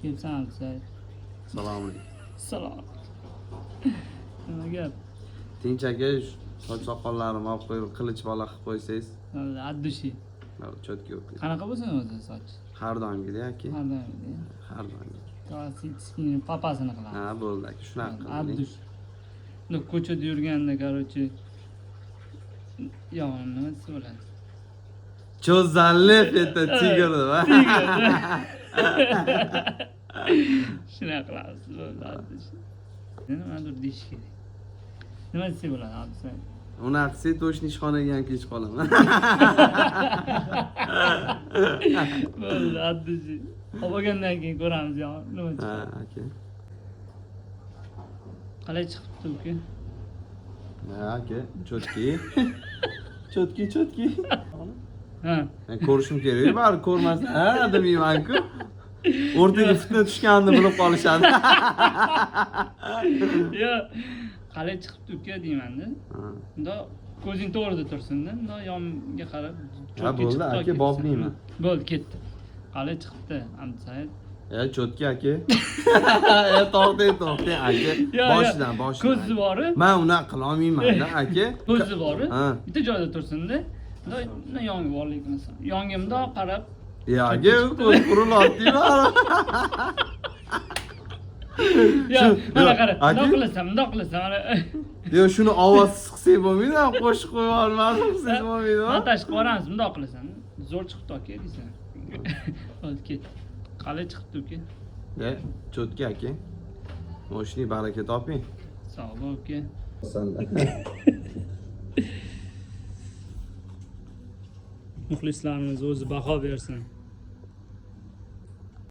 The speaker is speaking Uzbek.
kelibsan Abdusaid? Salom alaykum. Salom. Nima gap? Tinch aka, soch soqollarimni olib qo'yib, qilich bola qilib qo'ysangiz, Addushi. cho'tki yo'q. Qanaqa bo'lsin o'zi soch? Har doimgidek aka. Qanday? Har doimgidek. Klassik papasini qiladi. Ha, bo'ldi aka, shunaqa qiling. Addush. No, ko'chada yurganda, короче, yomon nima desa bo'ladi? Cho'zanlib etta tigirdi va. Shuna qilamiz, bo'ldi Addush. Nimadir deyish kerak. Nima desa bo'ladi Abdusaid? Unaqa desa to'shni ishxonaga ham kech qolaman. Bo'ldi Addush. Olib olgandan keyin ko'ramiz yo nima Ha, chiqadi. aka. Qalay chiqibdi uka? Ha, aka, cho'tki. Cho'tki. Ha. Men ko'rishim kerak, bari ko'rmasdan, ha, demayman-ku. O'rtaga fitna tushganini bilib qolishadi. Yo, qalay chiqibdi uka deyman-da. Ha. Unda ko'zing to'g'rida tursin-da, unda yonga qarab. Ha, bo'ldi, aka, boblayman. Bo'ldi, ketdi. Qalay chiqibdi Abdusaid? Cho'tki aka. To'xtang aka. Boshidan. Ko'zi bori? Men uni qila olmayman-da aka. Ko'zi bori? Ha. Bitta joyda tursin-da. Unda yonga borlik qilsin. Yonga bundoq qarab. Aka, ko'z qurilyapti-ku. Yo, mana qara. aka? Bundoq qilasan, mana. Yo, shuni ovozsiz qilsak bo'lmaydi, qo'shiq qo'yib olmadim, qilsangiz bo'lmaydi. Montaj qilib yuboramiz, bundoq qilasan. Zo'r chiqibdi aka deysan. Hozir ket. Qalay chiqibdi uka? Cho'tki aka. Moshning baraka toping. Sog' bo'l uka. Muxlislarimiz o'zi baho bersin.